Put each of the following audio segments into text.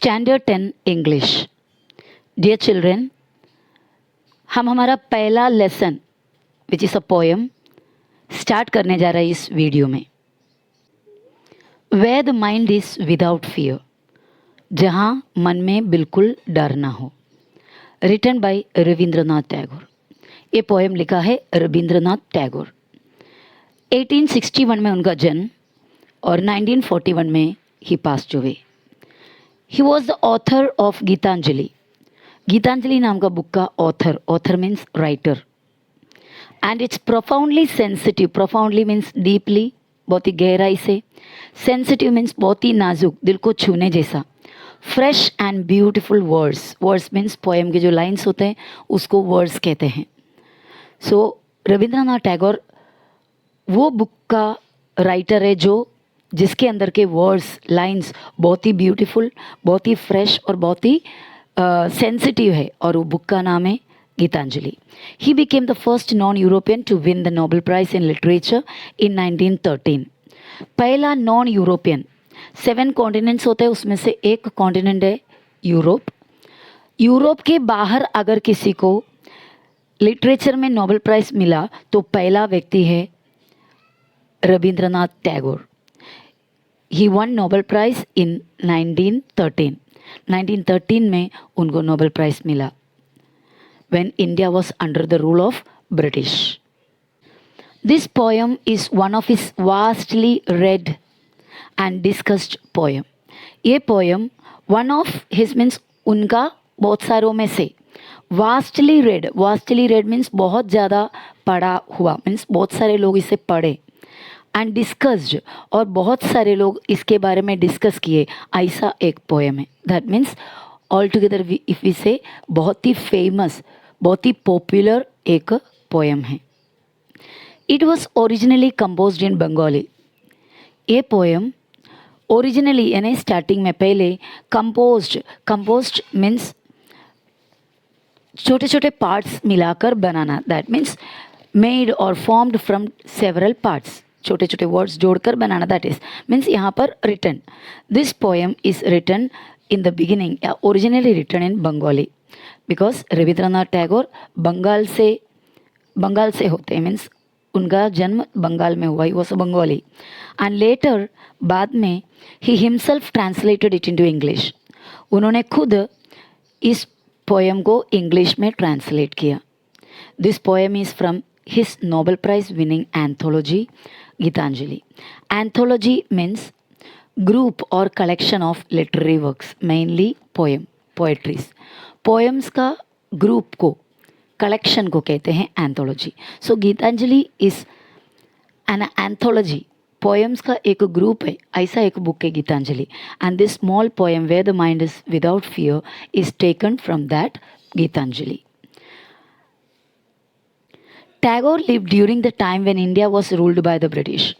Standard 10 English. Dear children, हम हमारा पहला lesson which is a poem start करने जा रहे हैं इस वीडियो में। Where the mind is without fear, जहाँ मन में बिल्कुल डर ना हो। Written by Rabindranath Tagore. ये पोएम लिखा है रविंद्रनाथ टैगोर। 1861 में उनका जन्म और 1941 में ही passed away. He was the author of Gitanjali. Gitanjali नाम का बुक का author means writer. And it's profoundly sensitive. Profoundly means deeply, बहुत ही गहराई से। सेंसिटिव मीन्स बहुत ही नाजुक, दिल को छूने जैसा। Fresh and beautiful words. Words means poem के जो लाइन्स होते हैं उसको वर्ड्स कहते हैं। सो रविंद्रनाथ टैगोर वो बुक का राइटर है जो जिसके अंदर के वर्ड्स लाइन्स बहुत ही ब्यूटीफुल, बहुत ही फ्रेश और बहुत ही सेंसिटिव है, और वो बुक का नाम है Gitanjali. He became the first non European to win the Nobel prize in literature in 1913। पहला नॉन यूरोपियन। 7 कॉन्टिनेंट्स होते हैं, उसमें से एक कॉन्टिनेंट है यूरोप। यूरोप के बाहर अगर किसी को लिटरेचर में नोबेल प्राइज मिला तो पहला व्यक्ति है रविंद्रनाथ टैगोर। ही वन नोबेल प्राइज इन 1913। 1913 में उनको नोबेल प्राइज मिला when India was under the rule of British. This poem is one of his vastly read and discussed poem. ये poem one of his means उनका बहुत सारों में से vastly read means बहुत ज़्यादा पढ़ा हुआ, means बहुत सारे लोग इसे पढ़े, and discussed और बहुत सारे लोग इसके बारे में डिस्कस किए, ऐसा एक पोएम है। That means all together if we say बहुत ही फेमस, बहुत ही पॉपुलर एक पोएम है। It was originally composed in Bengali. ये पोएम ओरिजिनली यानी स्टार्टिंग में पहले कंपोज्ड मीन्स छोटे छोटे पार्ट्स मिलाकर बनाना। दैट मीन्स मेड और फॉर्म्ड फ्रॉम सेवरल पार्ट्स, छोटे छोटे वर्ड्स जोड़कर बनाना। दैट इज मीन्स यहाँ पर written. This poem is written in the beginning, originally written in Bengali, because Rabindranath Tagore Bengal से होते हैं, मीन्स उनका जन्म बंगाल में हुआ, he was a Bengali. And later बाद में he himself translated it into English. उन्होंने खुद इस पोएम को इंग्लिश में ट्रांसलेट किया। This poem is from his Nobel prize winning anthology Gitanjali. Anthology means group और collection of literary works, mainly poetries. Poems का ग्रुप को, कलेक्शन को कहते हैं anthology. So Gitanjali is an anthology, poems का एक ग्रुप है, ऐसा एक बुक है Gitanjali. And this small poem where the mind is without fear is taken from that Gitanjali. Tagore lived during the time when India was ruled by the British.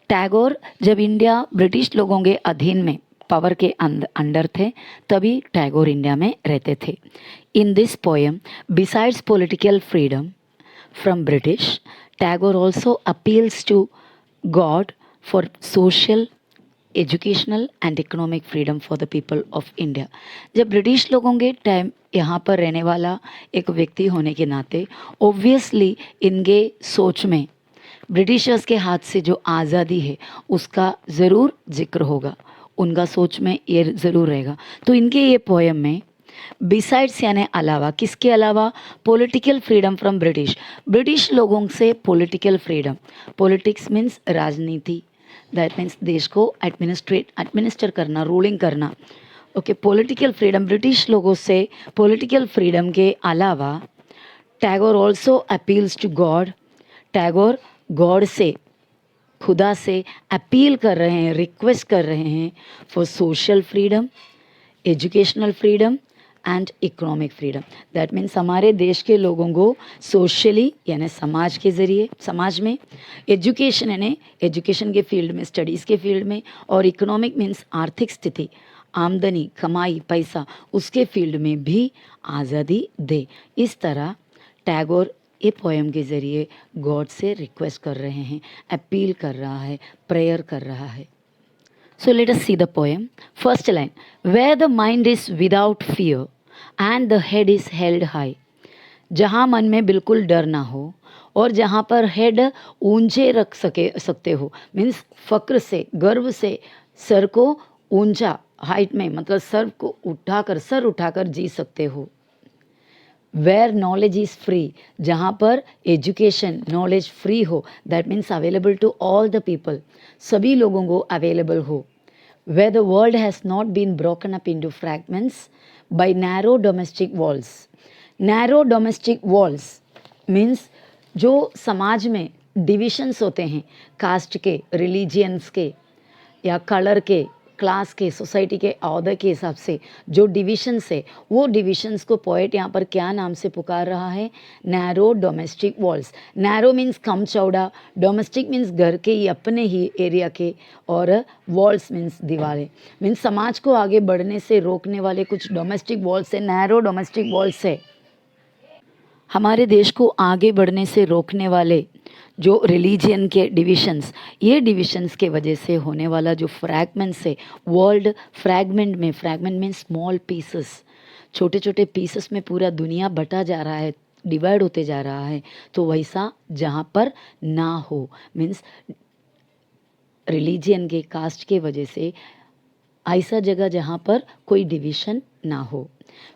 Tagore जब India British लोगों के अधीन में, पावर के अंडर थे, तभी टैगोर इंडिया में रहते थे। In this poem besides political freedom from British, Tagore also appeals to God for social, educational and economic freedom for the people of India. जब ब्रिटिश लोगों के टाइम यहाँ पर रहने वाला एक व्यक्ति होने के नाते ऑब्वियसली इनके सोच में ब्रिटिशर्स के हाथ से जो आज़ादी है उसका ज़रूर जिक्र होगा, उनका सोच में ये ज़रूर रहेगा। तो इनके ये पोएम में बिसाइड्स यानी अलावा, किसके अलावा? पॉलिटिकल फ्रीडम फ्रॉम ब्रिटिश लोगों से पॉलिटिकल फ्रीडम। पॉलिटिक्स मीन्स राजनीति, दैट मीन्स देश को एडमिनिस्टर करना, रूलिंग करना। ओके, पॉलिटिकल फ्रीडम, ब्रिटिश लोगों से पॉलिटिकल फ्रीडम के अलावा Tagore also appeals to God. Tagore God से, खुदा से अपील कर रहे हैं, रिक्वेस्ट कर रहे हैं for social freedom, educational freedom and economic freedom. That means हमारे देश के लोगों को सोशली यानी समाज के ज़रिए, समाज में, एजुकेशन यानी एजुकेशन के फील्ड में, स्टडीज़ के फील्ड में, और इकोनॉमिक मीन्स आर्थिक स्थिति, आमदनी, कमाई, पैसा, उसके फील्ड में भी आज़ादी दे। इस तरह टैगोर ये पोएम के ज़रिए गॉड से रिक्वेस्ट कर रहे हैं, अपील कर रहा है, प्रेयर कर रहा है। So let us see the poem. First line, where the mind is without fear and the head is held high. जहाँ मन में बिल्कुल डर ना हो और जहाँ पर हेड ऊंचे रख सकते हो, मीन्स फक्र से, गर्व से सर को ऊंचा, हाइट में मतलब सर उठाकर जी सकते हो. वेयर नॉलेज इज़ फ्री, जहाँ पर एजुकेशन नॉलेज फ्री हो, that means available to all the people, सभी लोगों को अवेलेबल हो. Where the world has not been broken up into fragments by narrow domestic walls. Narrow domestic walls means जो समाज में डिविशंस होते हैं, कास्ट के, रिलीजियंस के या कलर के, क्लास के, सोसाइटी के औहदे के हिसाब से जो डिविशंस है, वो डिविशंस को पोएट यहाँ पर क्या नाम से पुकार रहा है? Narrow domestic walls. Narrow means कम चौड़ा, डोमेस्टिक मीन्स घर के ही, अपने ही एरिया के, और वॉल्स मीन्स दीवारें. मीन्स समाज को आगे बढ़ने से रोकने वाले कुछ डोमेस्टिक वॉल्स है, नैरो डोमेस्टिक वॉल्स है. हमारे देश को आगे बढ़ने से रोकने वाले जो रिलीजियन के डिविशंस, ये डिविशंस के वजह से होने वाला जो फ्रैगमेंट्स है, वर्ल्ड फ्रैगमेंट में, फ्रैगमेंट में स्मॉल पीसेस, छोटे छोटे पीसेस में पूरा दुनिया बटा जा रहा है, डिवाइड होते जा रहा है. तो वैसा जहाँ पर ना हो, मीन्स रिलीजियन के, कास्ट के वजह से ऐसा जगह जहाँ पर कोई डिविशन ना हो.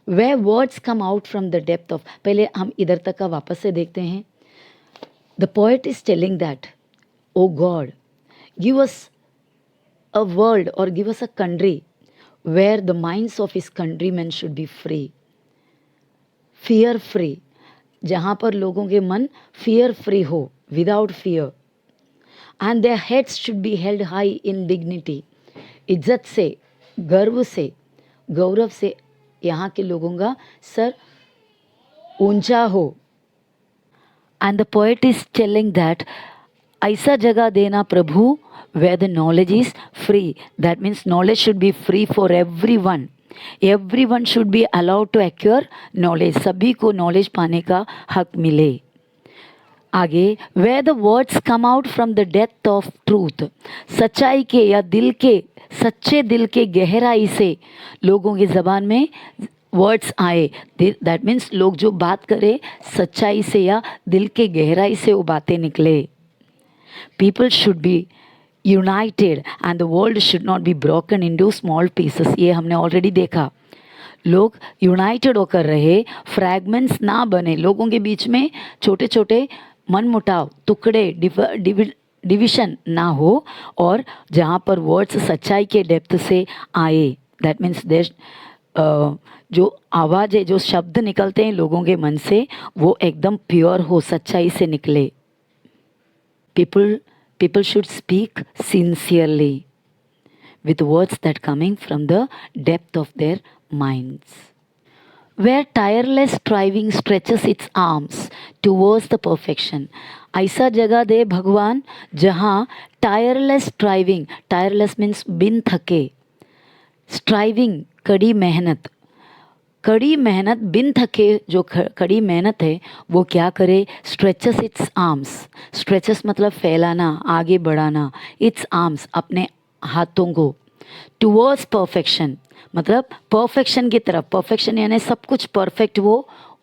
Where words come out from the depth of, पहले हम इधर तक का वापस से देखते हैं. The poet is telling that, oh God, give us a world or give us a country where the minds of his countrymen should be free, fear free, जहाँ पर लोगों के मन fear free हो, without fear, and their heads should be held high in dignity. इज्जत से, गर्व से, गौरव से यहाँ के लोगों का सर ऊंचा हो. And the poet is telling that ऐसा जगह देना प्रभु where the knowledge is free. That means knowledge should be free for everyone. Everyone should be allowed to acquire knowledge. सभी को knowledge पाने का हक मिले. आगे, where the words come out from the depth of truth. सच्चाई के या दिल के, सच्चे दिल के गहराई से लोगों की ज़बान में वर्ड्स आए. दैट मीन्स लोग जो बात करें सच्चाई से या दिल के गहराई से वो बातें निकले. People should be united and the world should not be broken into small pieces. ये हमने ऑलरेडी देखा. लोग यूनाइटेड होकर रहे, फ्रैगमेंट्स ना बने, लोगों के बीच में छोटे छोटे मनमुटाव, टुकड़े, डिविशन ना हो, और जहाँ पर वर्ड्स सच्चाई के डेप्थ से आए. दैट मीन्स देश जो आवाज़ है, जो शब्द निकलते हैं लोगों के मन से, वो एकदम प्योर हो, सच्चाई से निकले. people should speak sincerely with words that coming from the depth of their minds. Where tireless striving stretches its arms towards the perfection. ऐसा जगह दे भगवान जहाँ टायरलेस स्ट्राइविंग, टायरलेस मीन्स बिन थके, स्ट्राइविंग कड़ी मेहनत, कड़ी मेहनत बिन थके, जो कड़ी मेहनत है वो क्या करे? Stretches it's arms. स्ट्रेचेस मतलब फैलाना, आगे बढ़ाना. इट्स आर्म्स अपने हाथों को. टुवर्ड्स परफेक्शन मतलब परफेक्शन की तरफ. परफेक्शन यानी सब कुछ परफेक्ट,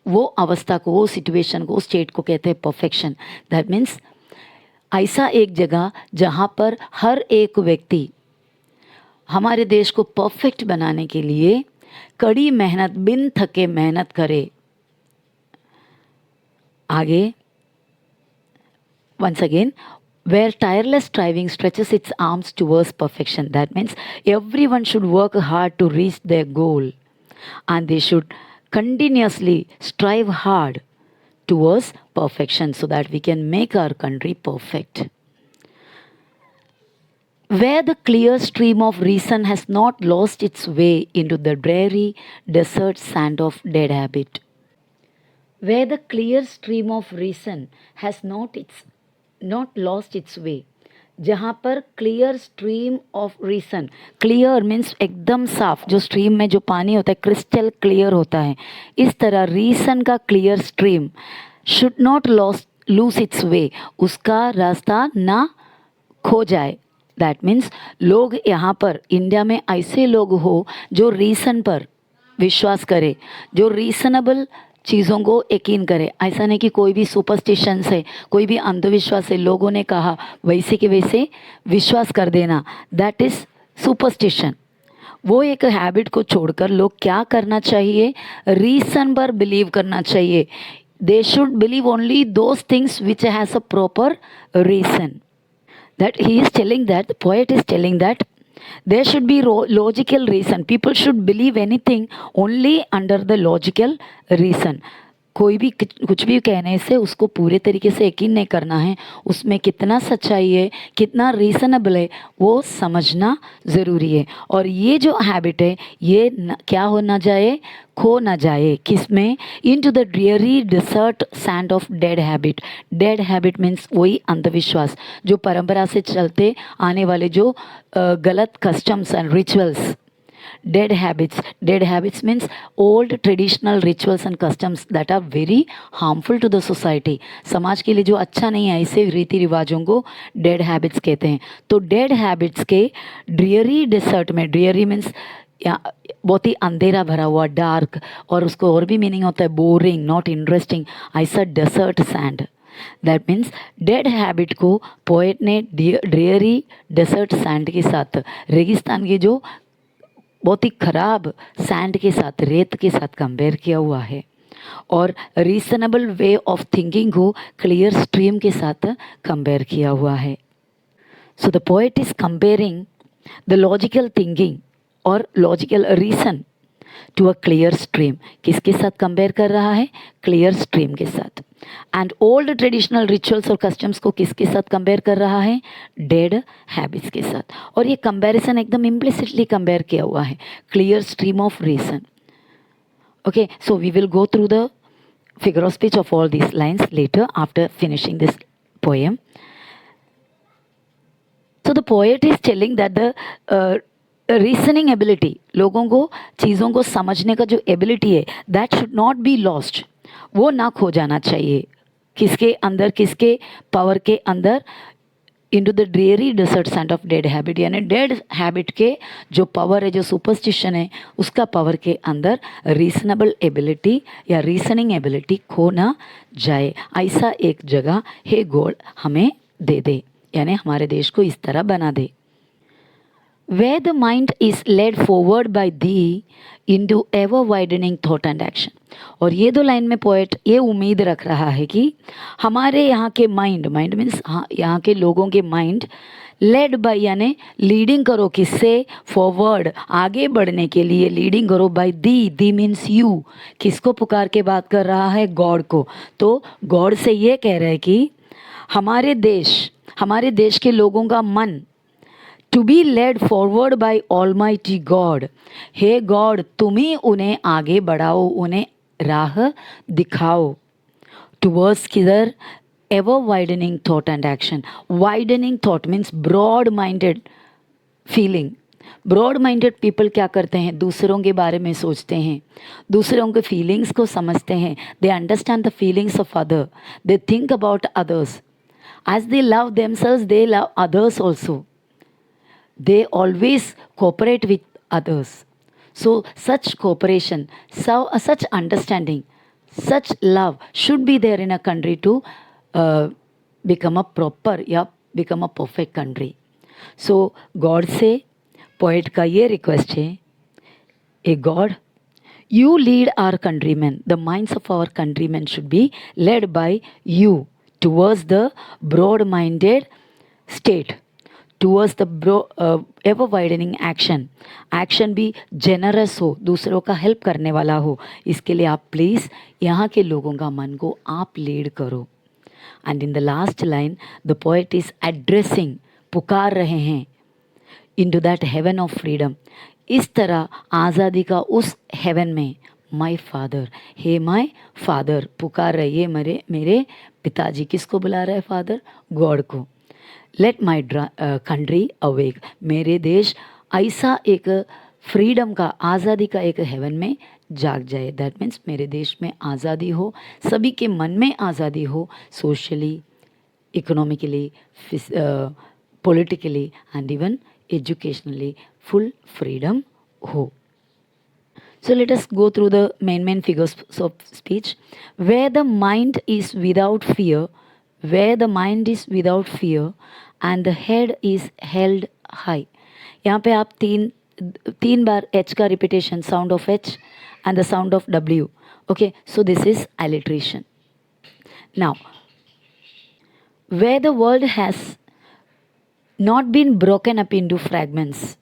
वो अवस्था को, वो सिचुएशन को, स्टेट को कहते हैं परफेक्शन. दैट मीन्स ऐसा एक जगह जहाँ पर हर एक व्यक्ति हमारे देश को परफेक्ट बनाने के लिए कड़ी मेहनत, बिन थके मेहनत करे. आगे once again, where tireless striving stretches its arms towards perfection. That means everyone should work hard to reach their goal, and they should continuously strive hard towards perfection so that we can make our country perfect. Where the clear stream of reason has not lost its way into the dreary desert sand of dead habit. Where the clear stream of reason has not lost its way. जहाँ पर clear stream of reason, clear means एकदम साफ, जो stream में जो पानी होता है क्रिस्टल क्लियर होता है, इस तरह रीसन का clear stream should not lose its way, उसका रास्ता ना खो जाए, दैट मीन्स लोग यहाँ पर इंडिया में ऐसे लोग हो जो रीज़न पर विश्वास करे, जो रीजनेबल चीज़ों को यकीन करे। ऐसा नहीं कि कोई भी सुपरस्टिशन से, कोई भी अंधविश्वास से लोगों ने कहा वैसे के वैसे विश्वास कर देना, दैट इज़ सुपरस्टिशन। वो एक हैबिट को छोड़कर लोग क्या करना चाहिए, रीज़न पर बिलीव करना चाहिए। They should believe only those things which has a proper reason. That he is telling that, the poet is telling that there should be logical reason. People should believe anything only under the logical reason. कोई भी कुछ भी कहने से उसको पूरे तरीके से यकीन नहीं करना है, उसमें कितना सच्चाई है, कितना रीज़नेबल है, वो समझना ज़रूरी है। और ये जो हैबिट है ये क्या हो ना जाए, खो ना जाए, किसमें, into the dreary desert sand of dead habit. Dead habit means वही अंधविश्वास जो परंपरा से चलते आने वाले जो गलत customs and rituals. Dead habits means old traditional rituals and customs that are very harmful to the society. समाज के लिए जो अच्छा नहीं है, ऐसे रीति रिवाजों को dead habits कहते हैं। तो dead habits के dreary desert में, dreary means बहुत ही अंधेरा भरा हुआ, डार्क, और उसको और भी मीनिंग होता है बोरिंग, नॉट इंटरेस्टिंग, ऐसा dessert sand. That means dead habit को पोएट ने ड्रियरी डेसर्ट सैंड के साथ, रेगिस्तान की जो बहुत ही खराब सैंड के साथ, रेत के साथ कंपेयर किया हुआ है। और रीजनेबल वे ऑफ थिंकिंग को क्लियर स्ट्रीम के साथ कंपेयर किया हुआ है। So the poet is comparing the logical thinking और logical reason to a clear stream. किसके साथ कंपेयर कर रहा है, क्लियर स्ट्रीम के साथ। एंड ओल्ड ट्रेडिशनल रिचुअल्स और कस्टम्स को किसके साथ कंपेयर कर रहा है, डेड हैबिट्स के साथ। और ये कंपैरिजन एकदम इम्प्लिसिटली कंपेयर किया हुआ है, clear stream of reason. Okay, so we will go through the figure of speech of all these lines later after finishing this poem. So the poet is telling that the reasoning ability, लोगों को चीज़ों को समझने का जो ability है, that should not be lost, वो ना खो जाना चाहिए। किसके अंदर, किसके पावर के अंदर, into the dreary desert sand of dead habit, यानी डेड हैबिट के जो पावर है, जो सुपरस्टिशन है, उसका पावर के अंदर रीजनेबल एबिलिटी या रीजनिंग एबिलिटी खो ना जाए। ऐसा एक जगह हे गॉड हमें दे दे, यानी हमारे देश को इस तरह बना दे। Where the mind is led forward by thee into ever widening thought and action. और ये दो लाइन में पोएट ये उम्मीद रख रहा है कि हमारे यहाँ के माइंड मीन्स हाँ, यहाँ के लोगों के माइंड लेड बाय, यानी लीडिंग करो, किससे, फॉरवर्ड, आगे बढ़ने के लिए लीडिंग करो, बाय दी मीन्स यू। किसको पुकार के बात कर रहा है, गॉड को। तो गॉड से ये कह रहे हैं कि हमारे देश के लोगों का मन to be led forward by almighty God. हे गॉड, तुम ही उन्हें आगे बढ़ाओ, उन्हें राह दिखाओ। टूवर्ड्स किधर, ever widening thought and action. Widening thought means broad minded feeling. Broad minded people क्या करते हैं, दूसरों के बारे में सोचते हैं, दूसरों के फीलिंग्स को समझते हैं। They understand the feelings of other, they think about others, as they love themselves they love others also. They always cooperate with others. So such cooperation, such understanding, such love should be there in a country to become a proper या become a perfect country. So God से poet का ये request है, a God, you lead our countrymen, the minds of our countrymen should be led by you towards the broad-minded state, towards the ever widening action. Action भी generous हो, दूसरों का help करने वाला हो। इसके लिए आप प्लीज़ यहाँ के लोगों का मन को आप लीड करो। And in the last line the poet is addressing, पुकार रहे हैं, into that heaven of freedom. इस तरह आज़ादी का उस हेवन में, my father, hey my father, पुकार रहे, ये मेरे पिताजी। किसको बुला रहे हैं, फादर, गॉड को। लेट माई कंट्री अवेक, मेरे देश ऐसा एक फ्रीडम का, आज़ादी का एक हेवन में जाग जाए। दैट मीन्स मेरे देश में आज़ादी हो, सभी के मन में आज़ादी हो, socially, economically, politically and even educationally full freedom हो. So let us go through the main figures of speech. Where the mind is without fear, where the mind is without fear and the head is held high. यहाँ पे आप तीन बार H का repetition, sound of H and the sound of W. Okay, so this is alliteration. Now, where the world has not been broken up into fragments,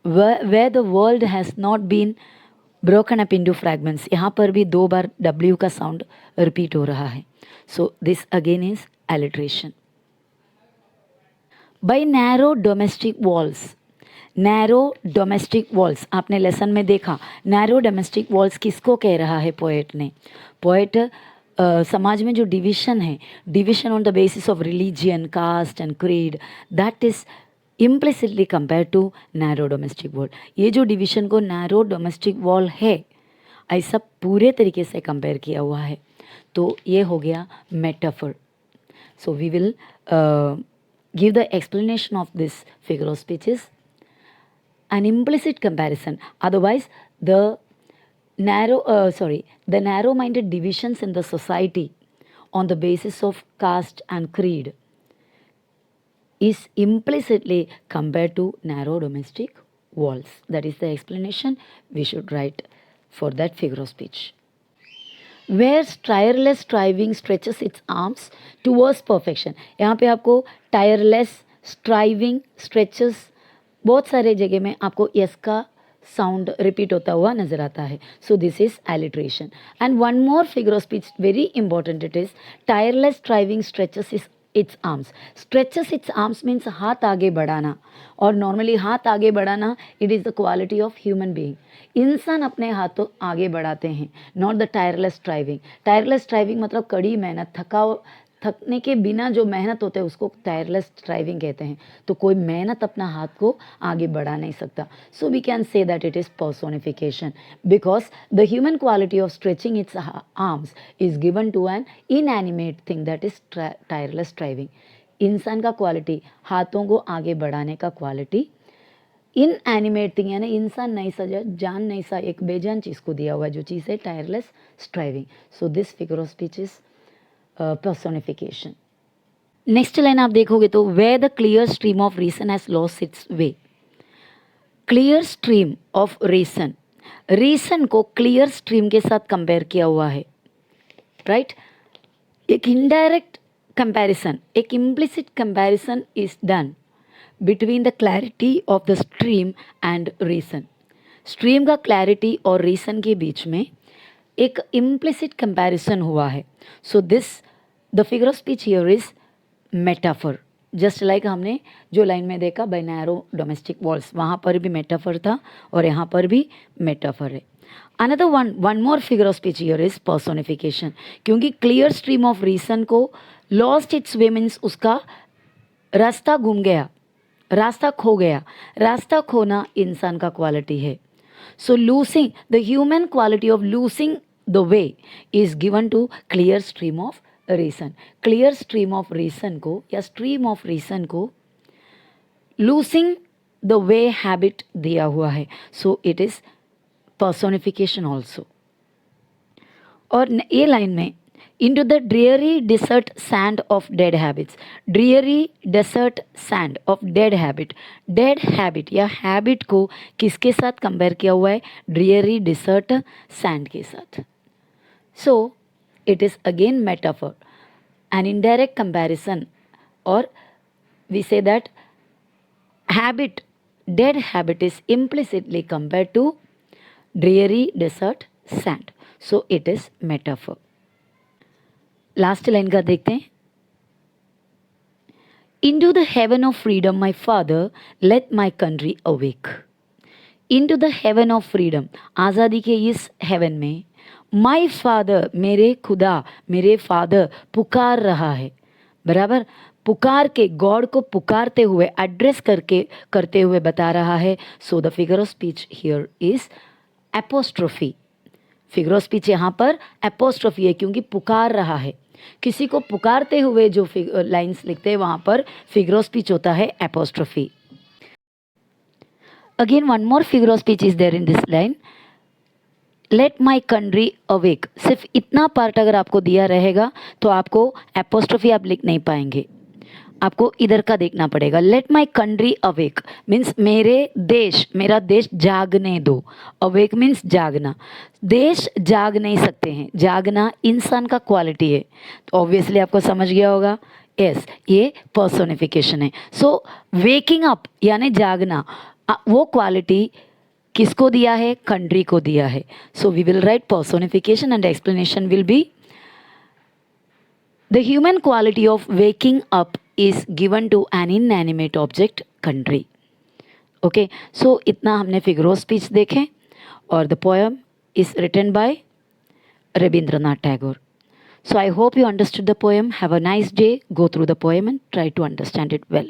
where the world has not been broken up into fragments, यहाँ पर भी 2 बार W का sound repeat हो रहा है. So this again is alliteration. By narrow domestic walls. Narrow domestic walls आपने lesson में देखा. नैरो डोमेस्टिक वॉल्स किसको कह रहा है पोएट ने? पोएट समाज में जो डिविशन है, division on the basis of religion, caste and creed, that is implicitly compare to narrow domestic wall. ये जो डिविशन को नैरो डोमेस्टिक वॉल है, ऐसा पूरे तरीके से कंपेयर किया हुआ है. तो ये हो गया metaphor. So we will give the explanation of this figure of speeches. An implicit comparison, otherwise the narrow-minded divisions in the society on the basis of caste and creed is implicitly compared to narrow domestic walls. That is the explanation we should write for that figure of speech. Where tireless striving stretches its arms towards perfection. यहाँ पे आपको tireless striving stretches बहुत सारे जगह में आपको yes का sound repeat होता हुआ नजर आता है. So this is alliteration. And one more figure of speech very important, it is tireless striving stretches it's arms. Stretches it's arms means हाथ आगे बढ़ाना, और नॉर्मली हाथ आगे बढ़ाना it is the quality of human being. इंसान अपने हाथों आगे बढ़ाते हैं, not the tireless striving. Tireless striving मतलब कड़ी मेहनत, थकने के बिना जो मेहनत होता है उसको टायरलेस स्ट्राइविंग कहते हैं. तो कोई मेहनत अपना हाथ को आगे बढ़ा नहीं सकता. So we can say that it is personification, because the human quality of stretching its arms is given to an inanimate thing, that is tireless striving. इंसान का क्वालिटी, हाथों को आगे बढ़ाने का क्वालिटी इनएनिमेट थिंग, यानी इंसान नहीं सा, जान नहीं सा, एक बेजान चीज़ को दिया हुआ जो चीज़ है tireless striving. So this figure of speech is personification. Next line आप देखोगे तो where the clear stream of reason has lost its way. Clear stream of reason, reason को क्लियर स्ट्रीम के साथ कंपेयर किया हुआ है, राइट. एक इनडायरेक्ट कंपैरिजन, एक implicit comparison is done between the clarity of the stream and reason. Stream का clarity और रीसन के बीच में एक इम्प्लिसिट कंपैरिजन हुआ है. So this the figure of speech here is metaphor. Just like हमने जो लाइन में देखा बाय नैरो डोमेस्टिक वॉल्स, वहाँ पर भी मेटाफर था और यहाँ पर भी मेटाफर है. Another one more figure of speech here is personification. क्योंकि क्लियर स्ट्रीम ऑफ रीसन को लॉस्ट इट्स वे मीन्स उसका रास्ता गुम गया, रास्ता खो गया. रास्ता खोना इंसान का क्वालिटी है. So losing the human quality of losing the way is given to clear stream of reason. Clear stream of reason को या स्ट्रीम ऑफ रीसन को लूसिंग द वे हैबिट दिया हुआ है. So it is personification also. और ये line में into the dreary desert sand of dead habits, dreary desert sand of dead habit, dead habit या habit को किसके साथ कंपेयर किया हुआ है? dreary desert sand के साथ. So it is again metaphor, an indirect comparison, or we say that habit, dead habit is implicitly compared to dreary desert sand. So it is metaphor. Last line का देखते हैं. Into the heaven of freedom, my father, let my country awake. Into the heaven of freedom, आज़ादी के इस haven में my father, मेरे खुदा, मेरे फादर पुकार रहा है. बराबर, पुकार के, गॉड को पुकारते हुए, एड्रेस करते हुए बता रहा है. So the figure of speech here is apostrophe. Figure of speech यहाँ पर एपोस्ट्रोफी है क्योंकि पुकार रहा है. किसी को पुकारते हुए जो लाइन्स लिखते हैं वहाँ पर फिगर ऑफ स्पीच होता है apostrophe. Again one more figure of speech is there in this line. Let my country awake. सिर्फ इतना पार्ट अगर आपको दिया रहेगा तो आपको एपोस्ट्रोफी आप लिख नहीं पाएंगे, आपको इधर का देखना पड़ेगा. Late my country awake means मेरे देश, मेरा देश जागने दो. अवेक मीन्स जागना. देश जाग नहीं सकते हैं, जागना इंसान का क्वालिटी है. तो ऑब्वियसली आपको समझ गया होगा. यस, ये पर्सोनिफिकेशन है. सो वेकिंग अप यानी जागना, वो क्वालिटी किसको दिया है? कंट्री को दिया है. So we will write personification and explanation will be the human quality of waking up is given to an inanimate object, country. Okay, so इतना हमने फिगर ऑफ स्पीच देखे और the poem is written by Rabindranath Tagore. So I hope you understood the poem. Have a nice day. Go through the poem and try to understand it well.